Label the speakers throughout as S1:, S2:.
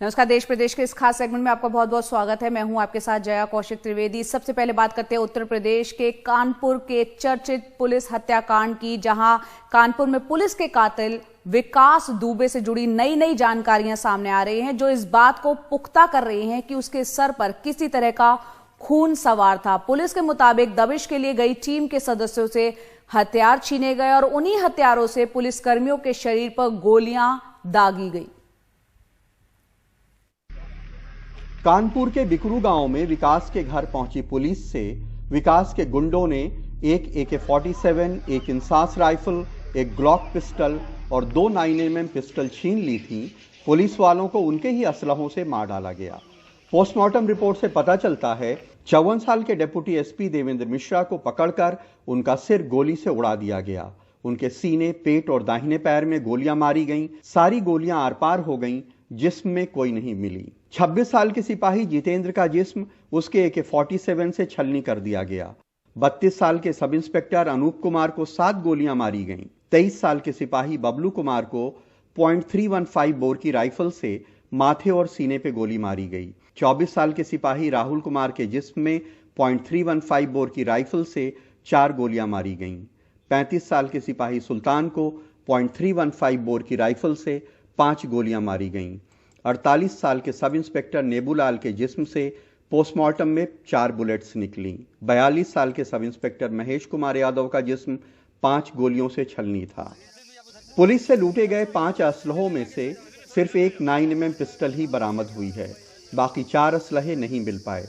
S1: नमस्कार। देश प्रदेश के इस खास सेगमेंट में आपका बहुत बहुत स्वागत है। मैं हूं आपके साथ जया कौशिक त्रिवेदी। सबसे पहले बात करते हैं उत्तर प्रदेश के कानपुर के चर्चित पुलिस हत्याकांड की, जहां कानपुर में पुलिस के कातिल विकास दुबे से जुड़ी नई नई जानकारियां सामने आ रही हैं, जो इस बात को पुख्ता कर रही हैं कि उसके सर पर किसी तरह का खून सवार था। पुलिस के मुताबिक दबिश के लिए गई टीम के सदस्यों से हथियार छीने गए और उन्हीं हथियारों से पुलिसकर्मियों के शरीर पर गोलियां दागी गई।
S2: कानपुर के बिकरू गांव में विकास के घर पहुंची पुलिस से विकास के गुंडों ने एक AK-47, एक इंसास राइफल, एक ग्लॉक पिस्टल और 2 9mm पिस्टल छीन ली थी। पुलिस वालों को उनके ही असलहों से मार डाला गया। पोस्टमार्टम रिपोर्ट से पता चलता है 54 साल के डिप्टी SP देवेंद्र मिश्रा को पकड़कर उनका सिर गोली से उड़ा दिया गया। उनके सीने, पेट और दाहिने पैर में गोलियां मारी गईं। सारी गोलियां आर पार हो गईं, जिस्म में कोई नहीं मिली। 26 साल के सिपाही जितेंद्र का जिस्म उसके AK-47 से छलनी कर दिया गया। 32 साल के सब इंस्पेक्टर अनूप कुमार को 7 गोलियां मारी गईं। 23 साल के सिपाही बबलू कुमार को .315 बोर की राइफल से माथे और सीने पे गोली मारी गई। 24 साल के सिपाही राहुल कुमार के जिस्म में .315 बोर की राइफल से 4 गोलियां मारी गईं। 35 साल के सिपाही सुल्तान को .315 बोर की राइफल से 5 गोलियां मारी गईं। 48 साल के सब इंस्पेक्टर नेबूलाल के जिस्म से पोस्टमार्टम में 4 बुलेट्स निकली। 42 साल के सब इंस्पेक्टर महेश कुमार यादव का जिस्म 5 गोलियों से छलनी था। पुलिस से लूटे गए 5 असलहों में से सिर्फ एक 9mm पिस्टल ही बरामद हुई है। बाकी 4 असलहे नहीं मिल पाए।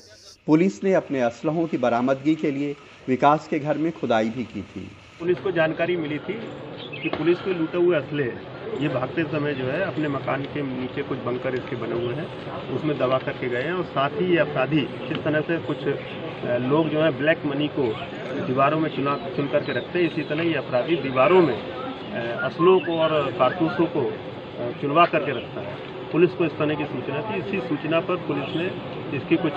S2: पुलिस ने अपने असलहों की बरामदगी के लिए विकास के घर में खुदाई भी की थी।
S3: पुलिस को जानकारी मिली थी कि पुलिस के लूटे हुए असले ये भागते समय जो है अपने मकान के नीचे कुछ बंकर इसके बने हुए हैं, उसमें दबा करके गए हैं। और साथ ही ये अपराधी इस तरह से कुछ लोग जो है ब्लैक मनी को दीवारों में चुन करके रखते हैं, इसी तरह ये अपराधी दीवारों में असलों को और कारतूसों को चुनवा करके रखता है। पुलिस को इस तरह की सूचना थी। इसी सूचना पर पुलिस ने इसकी कुछ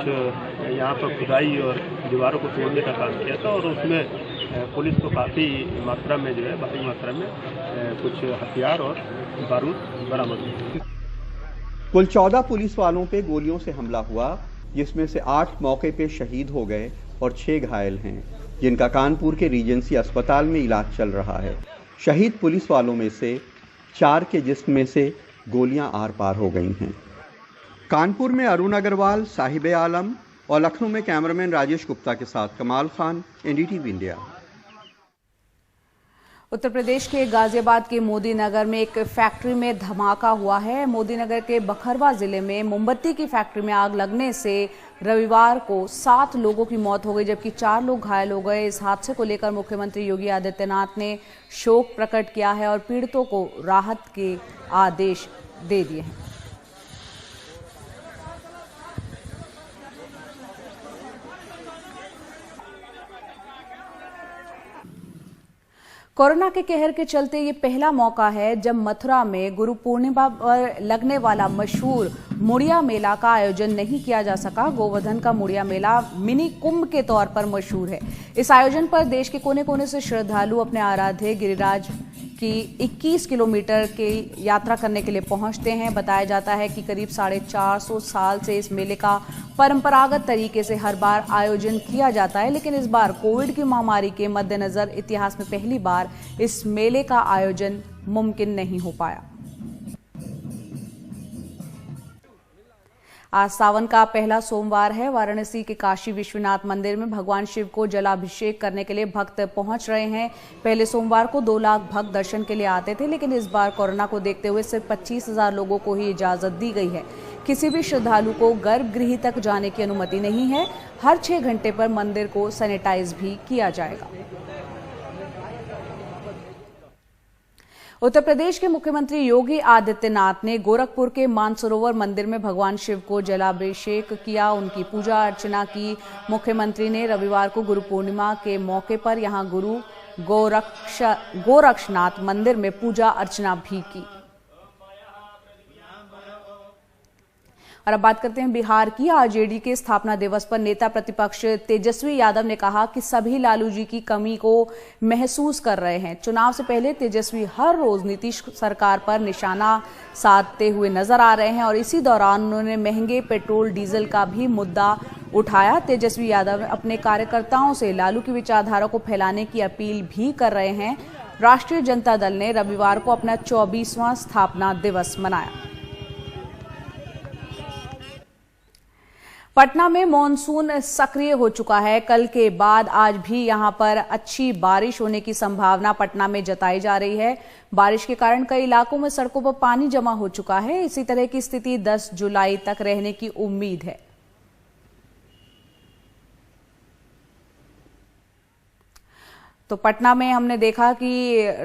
S3: यहाँ पर खुदाई और दीवारों को तोड़ने का काम किया था और उसमें पुलिस को काफ़ी मात्रा में जो है भारी मात्रा में कुछ हथियार और बारूद बरामद हुए।
S2: कुल 14 पुलिस वालों पे गोलियों से हमला हुआ, जिसमें से 8 मौके पे शहीद हो गए और 6 घायल हैं, जिनका कानपुर के रीजेंसी अस्पताल में इलाज चल रहा है। शहीद पुलिस वालों में से 4 के जिस्म में से गोलियां आर पार हो गई हैं। कानपुर में अरुण अग्रवाल, साहिब आलम और लखनऊ में कैमरामैन राजेश गुप्ता के साथ कमाल खान, NDTV इंडिया।
S1: उत्तर प्रदेश के गाजियाबाद के मोदी नगर में एक फैक्ट्री में धमाका हुआ है। मोदी नगर के बखरवा जिले में मोमबत्ती की फैक्ट्री में आग लगने से रविवार को 7 लोगों की मौत हो गई, जबकि 4 लोग घायल हो गए। इस हादसे को लेकर मुख्यमंत्री योगी आदित्यनाथ ने शोक प्रकट किया है और पीड़ितों को राहत के आदेश दे दिए हैं। कोरोना के कहर के चलते ये पहला मौका है जब मथुरा में गुरु पूर्णिमा पर लगने वाला मशहूर मुड़िया मेला का आयोजन नहीं किया जा सका। गोवर्धन का मुड़िया मेला मिनी कुंभ के तौर पर मशहूर है। इस आयोजन पर देश के कोने कोने से श्रद्धालु अपने आराध्य गिरिराज की 21 किलोमीटर की यात्रा करने के लिए पहुंचते हैं। बताया जाता है कि करीब 450 साल से इस मेले का परंपरागत तरीके से हर बार आयोजन किया जाता है, लेकिन इस बार कोविड की महामारी के मद्देनजर इतिहास में पहली बार इस मेले का आयोजन मुमकिन नहीं हो पाया। आज सावन का पहला सोमवार है। वाराणसी के काशी विश्वनाथ मंदिर में भगवान शिव को जलाभिषेक करने के लिए भक्त पहुंच रहे हैं। पहले सोमवार को 2 लाख भक्त दर्शन के लिए आते थे, लेकिन इस बार कोरोना को देखते हुए सिर्फ 25,000 लोगों को ही इजाजत दी गई है। किसी भी श्रद्धालु को गर्भगृह तक जाने की अनुमति नहीं है। हर 6 घंटे पर मंदिर को सैनिटाइज भी किया जाएगा। उत्तर प्रदेश के मुख्यमंत्री योगी आदित्यनाथ ने गोरखपुर के मानसरोवर मंदिर में भगवान शिव को जलाभिषेक किया, उनकी पूजा अर्चना की। मुख्यमंत्री ने रविवार को गुरु पूर्णिमा के मौके पर यहां गुरु गोरक्षनाथ मंदिर में पूजा अर्चना भी की। और अब बात करते हैं बिहार की। आरजेडी के स्थापना दिवस पर नेता प्रतिपक्ष तेजस्वी यादव ने कहा कि सभी लालू जी की कमी को महसूस कर रहे हैं। चुनाव से पहले तेजस्वी हर रोज नीतीश सरकार पर निशाना साधते हुए नजर आ रहे हैं और इसी दौरान उन्होंने महंगे पेट्रोल डीजल का भी मुद्दा उठाया। तेजस्वी यादव अपने कार्यकर्ताओं से लालू की विचारधारा को फैलाने की अपील भी कर रहे हैं। राष्ट्रीय जनता दल ने रविवार को अपना 24वां स्थापना दिवस मनाया। पटना में मॉनसून सक्रिय हो चुका है। कल के बाद आज भी यहां पर अच्छी बारिश होने की संभावना पटना में जताई जा रही है। बारिश के कारण कई इलाकों में सड़कों पर पानी जमा हो चुका है। इसी तरह की स्थिति 10 जुलाई तक रहने की उम्मीद है। तो पटना में हमने देखा कि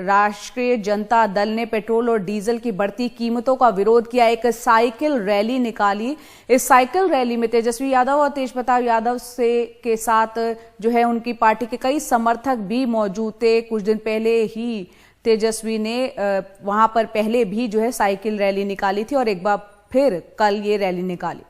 S1: राष्ट्रीय जनता दल ने पेट्रोल और डीजल की बढ़ती कीमतों का विरोध किया, एक साइकिल रैली निकाली। इस साइकिल रैली में तेजस्वी यादव और तेजप्रताप यादव के साथ जो है उनकी पार्टी के कई समर्थक भी मौजूद थे। कुछ दिन पहले ही तेजस्वी ने वहां पर पहले भी जो है साइकिल रैली निकाली थी और एक बार फिर कल ये रैली निकाली।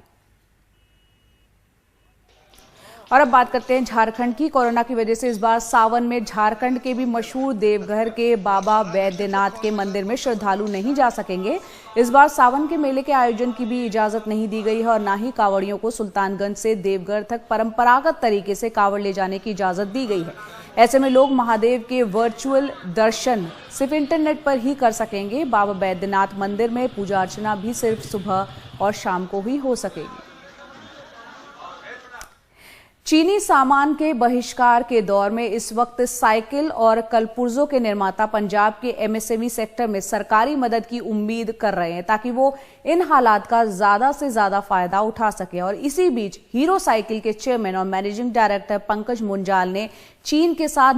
S1: और अब बात करते हैं झारखंड की। कोरोना की वजह से इस बार सावन में झारखंड के भी मशहूर देवघर के बाबा वैद्यनाथ के मंदिर में श्रद्धालु नहीं जा सकेंगे। इस बार सावन के मेले के आयोजन की भी इजाजत नहीं दी गई है और न ही कांवड़ियों को सुल्तानगंज से देवघर तक परंपरागत तरीके से कांवड़ ले जाने की इजाजत दी गई है। ऐसे में लोग महादेव के वर्चुअल दर्शन सिर्फ इंटरनेट पर ही कर सकेंगे। बाबा वैद्यनाथ मंदिर में पूजा अर्चना भी सिर्फ सुबह और शाम को ही हो सकेगी। चीनी सामान के बहिष्कार के दौर में इस वक्त साइकिल और कलपुर्जों के निर्माता पंजाब के एमएसएमई सेक्टर में सरकारी मदद की उम्मीद कर रहे हैं ताकि वो इन हालात का ज्यादा से ज्यादा फायदा उठा सके। और इसी बीच हीरो साइकिल के चेयरमैन और मैनेजिंग डायरेक्टर पंकज मुंजाल ने चीन के साथ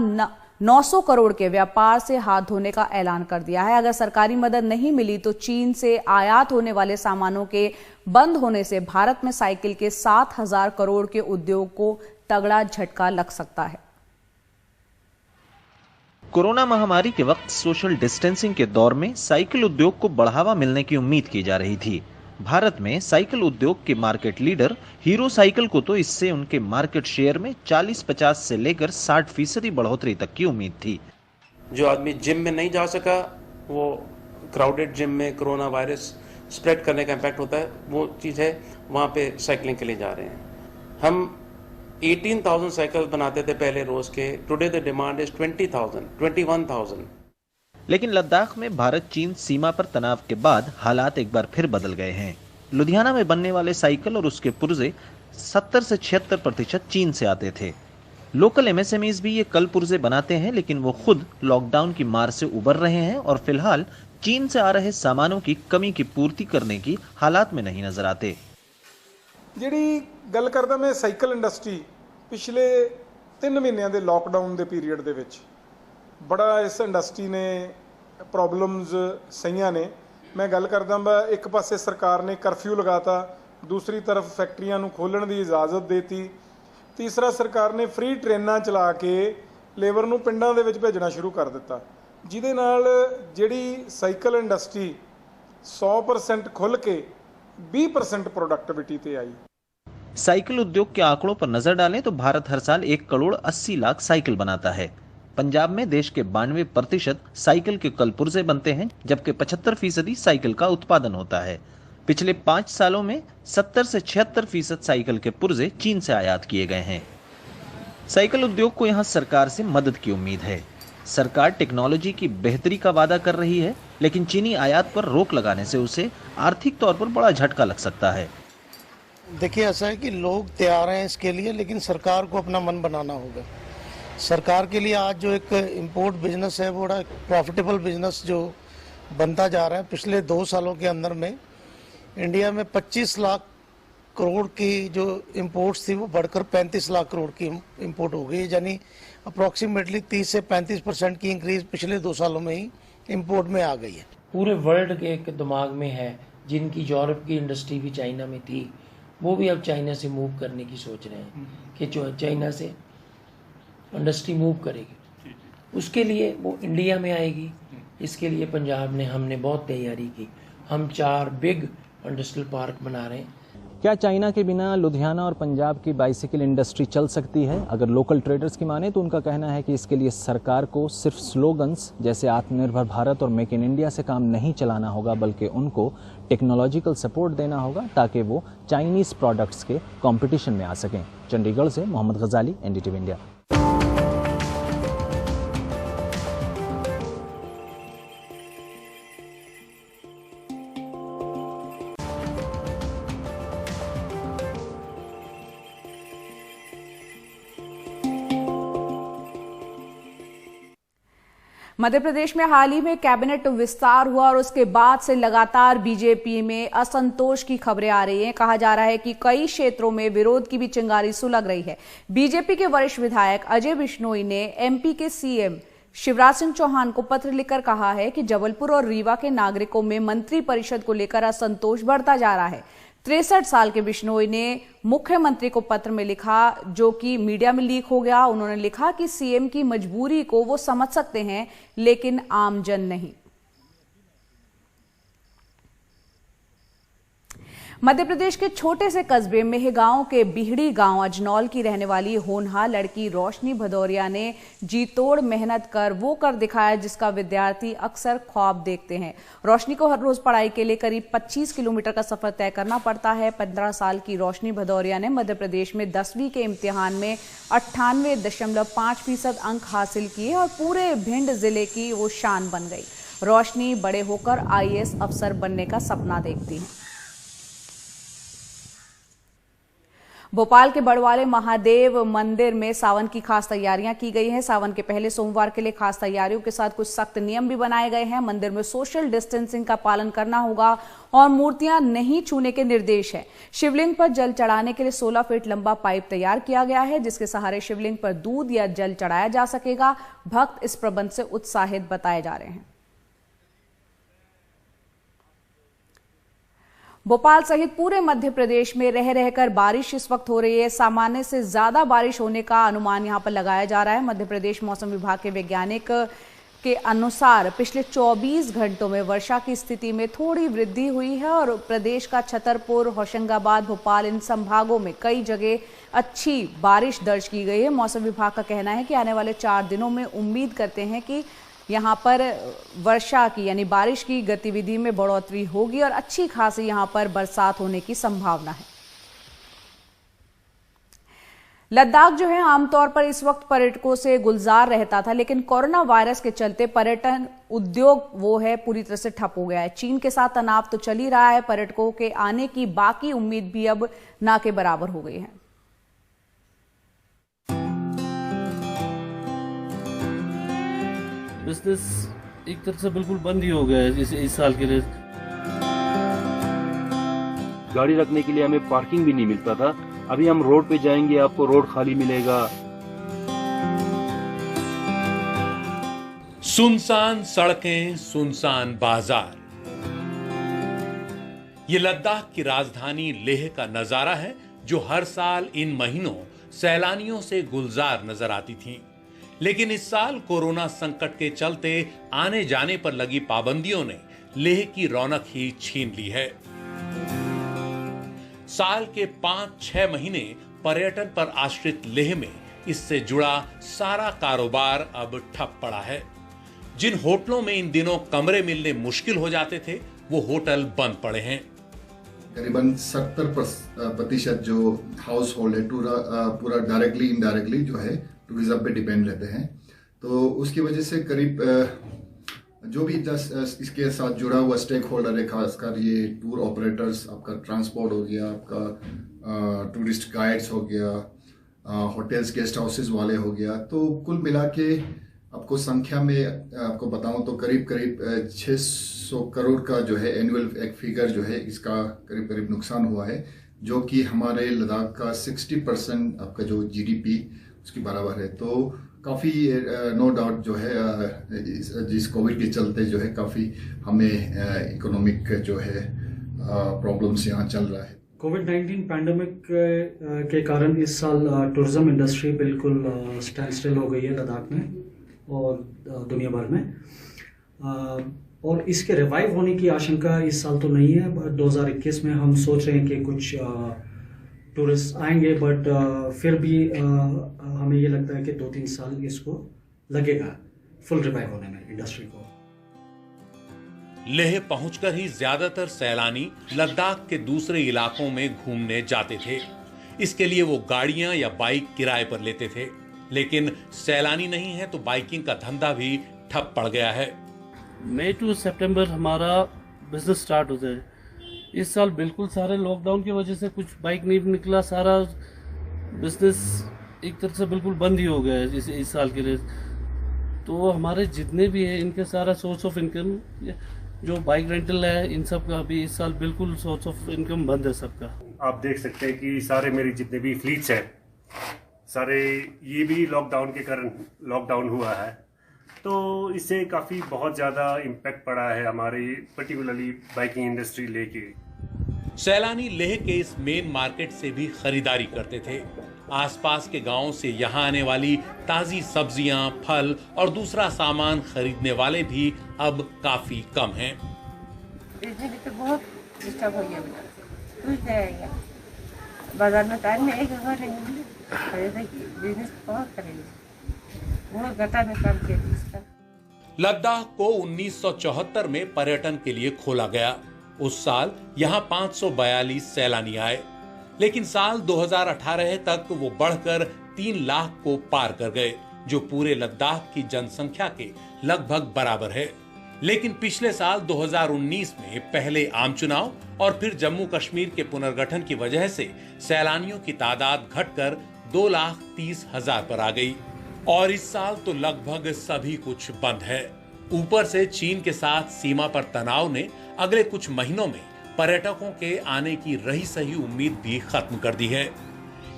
S1: 900 करोड़ के व्यापार से हाथ धोने का ऐलान कर दिया है। अगर सरकारी मदद नहीं मिली तो चीन से आयात होने वाले सामानों के बंद होने से भारत में साइकिल के 7,000 करोड़ के उद्योग को तगड़ा झटका लग सकता है।
S4: कोरोना महामारी के वक्त सोशल डिस्टेंसिंग के दौर में साइकिल उद्योग को बढ़ावा मिलने की उम्मीद की जा रही थी। भारत में साइकिल उद्योग के मार्केट लीडर हीरो साइकिल को तो इससे उनके मार्केट शेयर में 40-50 से लेकर 60% बढ़ोतरी तक की उम्मीद थी।
S5: जो आदमी जिम में नहीं जा सका, वो क्राउडेड जिम में कोरोना वायरस स्प्रेड करने का इम्पैक्ट होता है, वो चीज़ है, वहाँ पे साइकिलिंग के लिए जा रहे हैं। हम 18,000 साइकिल बनाते थे पहले रोज के, टुडे द डिमांड इज 20,000, 21,000।
S4: लेकिन लद्दाख में भारत चीन सीमा पर तनाव के बाद हालात एक बार फिर बदल गए हैं। लुधियाना में बनने वाले साइकिल और उसके पुर्जे 70 से 76% चीन से आते थे। लोकल एमएसएमईज भी ये कल पुर्जे बनाते हैं, लेकिन वो खुद लॉकडाउन की मार से उबर रहे हैं और फिलहाल चीन से आ रहे सामानों की कमी की पूर्ति करने की हालात में नहीं नजर आते।
S6: ਜਿਹੜੀ ਗੱਲ ਕਰਦਾ ਮੈਂ ਸਾਈਕਲ ਇੰਡਸਟਰੀ ਪਿਛਲੇ 3 ਮਹੀਨਿਆਂ ਦੇ ਲੋਕਡਾਊਨ ਦੇ ਪੀਰੀਅਡ ਦੇ ਵਿੱਚ ਬੜਾ ਇਸ ਇੰਡਸਟਰੀ ਨੇ ਪ੍ਰੋਬਲਮਸ ਸਹੀਆਂ ਨੇ। ਮੈਂ ਗੱਲ ਕਰਦਾ ਬਾ ਇੱਕ ਪਾਸੇ ਸਰਕਾਰ ਨੇ ਕਰਫਿਊ ਲਗਾਤਾ, ਦੂਸਰੀ ਤਰਫ ਫੈਕਟਰੀਆਂ ਨੂੰ ਖੋਲ੍ਹਣ ਦੀ ਇਜਾਜ਼ਤ ਦੇਤੀ, ਤੀਸਰਾ ਸਰਕਾਰ ਨੇ ਫ੍ਰੀ ਟ੍ਰੇਨਾਂ ਚਲਾ ਕੇ ਲੇਬਰ ਨੂੰ ਪਿੰਡਾਂ ਦੇ ਵਿੱਚ ਭੇਜਣਾ ਸ਼ੁਰੂ ਕਰ ਦਿੱਤਾ, ਜਿਹਦੇ ਨਾਲ ਜਿਹੜੀ ਸਾਈਕਲ ਇੰਡਸਟਰੀ 100% ਖੁੱਲ੍ਹ ਕੇ 20% प्रोडक्टिविटी पे आई।
S4: साइकिल उद्योग के आंकड़ों पर नजर डालें तो भारत हर साल 1 करोड़ 80 लाख साइकिल बनाता है। पंजाब में देश के 92% साइकिल के कलपुर्जे बनते हैं, जबकि 75% साइकिल का उत्पादन होता है। पिछले 5 सालों में 70 से 76% साइकिल के पुर्जे चीन से आयात किए गए हैं। साइकिल उद्योग को यहाँ सरकार से मदद की उम्मीद है। सरकार टेक्नोलॉजी की बेहतरी का वादा कर रही है, लेकिन चीनी आयात पर रोक लगाने से उसे आर्थिक तौर पर बड़ा झटका लग सकता है।
S7: देखिए, ऐसा है कि लोग तैयार हैं इसके लिए, लेकिन सरकार को अपना मन बनाना होगा। सरकार के लिए आज जो एक इंपोर्ट बिजनेस है वो बड़ा प्रॉफिटेबल बिजनेस जो बनता जा रहा है। पिछले 2 सालों के अंदर में इंडिया में 25 लाख करोड़ की जो इंपोर्ट्स थी वो बढ़कर 35 लाख करोड़ की इंपोर्ट हो गई, यानी अप्रॉक्सीमेटली 30 से 35% की इंक्रीज पिछले 2 सालों में ही इंपोर्ट में आ गई है।
S8: पूरे वर्ल्ड के एक दिमाग में है, जिनकी यूरोप की इंडस्ट्री भी चाइना में थी, वो भी अब चाइना से मूव करने की सोच रहे हैं कि जो चाइना से इंडस्ट्री मूव करेगी, उसके लिए वो इंडिया में आएगी। इसके लिए पंजाब ने हमने बहुत तैयारी की। हम 4 बिग इंडस्ट्रियल पार्क बना रहे हैं।
S9: क्या चाइना के बिना लुधियाना और पंजाब की बाइसिकल इंडस्ट्री चल सकती है? अगर लोकल ट्रेडर्स की माने तो उनका कहना है कि इसके लिए सरकार को सिर्फ स्लोगन्स जैसे आत्मनिर्भर भारत और मेक इन इंडिया से काम नहीं चलाना होगा, बल्कि उनको टेक्नोलॉजिकल सपोर्ट देना होगा ताकि वो चाइनीज़ प्रोडक्ट्स के कंपटीशन में आ सकें। चंडीगढ़ से मोहम्मद गजाली, NDTV इंडिया।
S1: मध्य प्रदेश में हाल ही में कैबिनेट विस्तार हुआ और उसके बाद से लगातार बीजेपी में असंतोष की खबरें आ रही हैं। कहा जा रहा है कि कई क्षेत्रों में विरोध की भी चिंगारी सुलग रही है। बीजेपी के वरिष्ठ विधायक अजय बिश्नोई ने MP के CM शिवराज सिंह चौहान को पत्र लिखकर कहा है कि जबलपुर और रीवा के नागरिकों में मंत्री परिषद को लेकर असंतोष बढ़ता जा रहा है। 63 साल के बिश्नोई ने मुख्यमंत्री को पत्र में लिखा, जो कि मीडिया में लीक हो गया। उन्होंने लिखा कि CM की मजबूरी को वो समझ सकते हैं, लेकिन आमजन नहीं। मध्य प्रदेश के छोटे से कस्बे मेहगांव के बिहड़ी गांव अजनौल की रहने वाली होनहार लड़की रोशनी भदौरिया ने जी तोड़ मेहनत कर वो कर दिखाया जिसका विद्यार्थी अक्सर ख्वाब देखते हैं। रोशनी को हर रोज पढ़ाई के लिए करीब 25 किलोमीटर का सफर तय करना पड़ता है। 15 साल की रोशनी भदौरिया ने मध्य प्रदेश में 10वीं के इम्तिहान में 98.5% अंक हासिल किए और पूरे भिंड जिले की वो शान बन गई। रोशनी बड़े होकर IAS अफसर बनने का सपना देखती है। भोपाल के बड़वाले महादेव मंदिर में सावन की खास तैयारियां की गई हैं। सावन के पहले सोमवार के लिए खास तैयारियों के साथ कुछ सख्त नियम भी बनाए गए हैं। मंदिर में सोशल डिस्टेंसिंग का पालन करना होगा और मूर्तियां नहीं छूने के निर्देश है। शिवलिंग पर जल चढ़ाने के लिए 16 फीट लंबा पाइप तैयार किया गया है, जिसके सहारे शिवलिंग पर दूध या जल चढ़ाया जा सकेगा। भक्त इस प्रबंध से उत्साहित बताए जा रहे हैं। भोपाल सहित पूरे मध्य प्रदेश में रह रहकर बारिश इस वक्त हो रही है। सामान्य से ज्यादा बारिश होने का अनुमान यहां पर लगाया जा रहा है। मध्य प्रदेश मौसम विभाग के वैज्ञानिक के अनुसार पिछले 24 घंटों में वर्षा की स्थिति में थोड़ी वृद्धि हुई है और प्रदेश का छतरपुर, होशंगाबाद, भोपाल इन संभागों में कई जगह अच्छी बारिश दर्ज की गई है। मौसम विभाग का कहना है कि आने वाले 4 दिनों में उम्मीद करते हैं कि यहाँ पर वर्षा की यानी बारिश की गतिविधि में बढ़ोतरी होगी और अच्छी खासी यहाँ पर बरसात होने की संभावना है। लद्दाख जो है आमतौर पर इस वक्त पर्यटकों से गुलजार रहता था, लेकिन कोरोना वायरस के चलते पर्यटन उद्योग वो है पूरी तरह से ठप हो गया है। चीन के साथ तनाव तो चल ही रहा है, पर्यटकों के आने की बाकी उम्मीद भी अब ना के बराबर हो गई है।
S10: बिजनेस एक तरह से बिल्कुल बंद ही हो गया है इस साल के लिए। गाड़ी रखने के लिए हमें पार्किंग भी नहीं मिलता था। अभी हम रोड पे जाएंगे, आपको रोड खाली मिलेगा।
S11: सुनसान सड़कें, सुनसान बाजार, ये लद्दाख की राजधानी लेह का नजारा है, जो हर साल इन महीनों सैलानियों से गुलजार नजर आती थी। लेकिन इस साल कोरोना संकट के चलते आने जाने पर लगी पाबंदियों ने लेह की रौनक ही छीन ली है। साल के 5-6 महीने पर्यटन पर आश्रित लेह में इससे जुड़ा सारा कारोबार अब ठप पड़ा है। जिन होटलों में इन दिनों कमरे मिलने मुश्किल हो जाते थे, वो होटल बंद पड़े हैं।
S12: करीबन 70% जो हाउस होल्ड है पूरा डायरेक्टली इनडायरेक्टली जो है टूरिज्म पे डिपेंड रहते हैं। तो उसकी वजह से करीब जो भी इसके साथ जुड़ा हुआ स्टेक होल्डर है, खासकर ये टूर ऑपरेटर्स, आपका ट्रांसपोर्ट हो गया, आपका टूरिस्ट गाइड्स हो गया, होटल्स गेस्ट हाउसेस वाले हो गया, तो कुल मिला के आपको संख्या में आपको बताऊं तो करीब 600 करोड़ का जो है एनुअल एक फिगर जो है इसका करीब नुकसान हुआ है, जो कि हमारे लद्दाख का 60% आपका जो GDP उसके बराबर है। तो काफ़ी नो डाउट जो है जिस कोविड के चलते जो है काफ़ी हमें इकोनॉमिक जो है प्रॉब्लम्स यहाँ चल रहा है।
S13: कोविड-19 पैंडेमिक के कारण इस साल टूरिज्म इंडस्ट्री बिल्कुल स्टैंड स्टिल हो गई है लद्दाख में और दुनिया भर में। और इसके रिवाइव होने की आशंका इस साल तो नहीं है, बट 2021 में हम सोच रहे हैं कि कुछ टूरिस्ट आएंगे, बट फिर भी हमें ये लगता है कि 2-3 साल इसको लगेगा फुल रिवाइव होने में इंडस्ट्री को।
S11: लेह पहुंचकर ही ज्यादातर सैलानी लद्दाख के दूसरे इलाकों में घूमने जाते थे। इसके लिए वो गाड़ियां या बाइक किराए पर लेते थे, लेकिन सैलानी नहीं है तो बाइकिंग का धंधा भी ठप पड़ गया है।
S14: मई टू सितंबर हमारा बिजनेस स्टार्ट होता है। इस साल बिल्कुल सारे लॉकडाउन की वजह से कुछ बाइक नहीं निकला, सारा बिजनेस एक तरह से बिल्कुल बंद ही हो गया है इस साल के लिए। तो हमारे जितने भी हैं इनके सारा सोर्स ऑफ इनकम जो बाइक रेंटल है इन सब का अभी इस साल बिल्कुल सोर्स ऑफ इनकम बंद है सबका।
S15: आप देख सकते हैं कि सारे मेरे जितने भी फ्लीट्स हैं सारे ये भी लॉकडाउन के कारण लॉकडाउन हुआ है, तो इससे काफ़ी बहुत ज़्यादा इम्पैक्ट पड़ा है हमारी पर्टिकुलरली बाइकिंग इंडस्ट्री लेके।
S11: सैलानी लेह के इस मेन मार्केट से भी खरीदारी करते थे। आसपास के गांवों से यहां आने वाली ताजी सब्जियां, फल और दूसरा सामान खरीदने वाले भी अब काफी कम हैं।
S16: तो बहुत डिस्टर्ब हो गया, कुछ जाएगा बाजार में टाइम में एक बिजनेस बहुत करेंगे, बहुत घटा में काम किया इसका।
S11: लद्दाख को 1974 में पर्यटन के लिए खोला गया। उस साल यहां 542 सैलानी आए, लेकिन साल 2018 तक वो बढ़कर 3 लाख को पार कर गए, जो पूरे लद्दाख की जनसंख्या के लगभग बराबर है। लेकिन पिछले साल 2019 में पहले आम चुनाव और फिर जम्मू कश्मीर के पुनर्गठन की वजह से सैलानियों की तादाद घटकर 2,30,000 पर आ गई और इस साल तो लगभग सभी कुछ बंद है। ऊपर से चीन के साथ सीमा पर तनाव ने अगले कुछ महीनों में पर्यटकों के आने की रही सही उम्मीद भी खत्म कर दी है।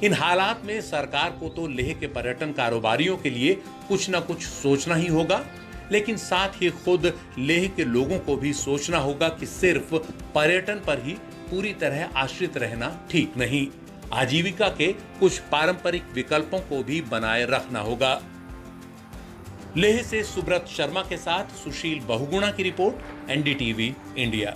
S11: इन हालात में सरकार को तो लेह के पर्यटन कारोबारियों के लिए कुछ न कुछ सोचना ही होगा, लेकिन साथ ही खुद लेह के लोगों को भी सोचना होगा कि सिर्फ पर्यटन पर ही पूरी तरह आश्रित रहना ठीक नहीं। आजीविका के कुछ पारंपरिक विकल्पों को भी बनाए रखना होगा। लेह से सुब्रत शर्मा के साथ सुशील बहुगुणा की रिपोर्ट, NDTV इंडिया।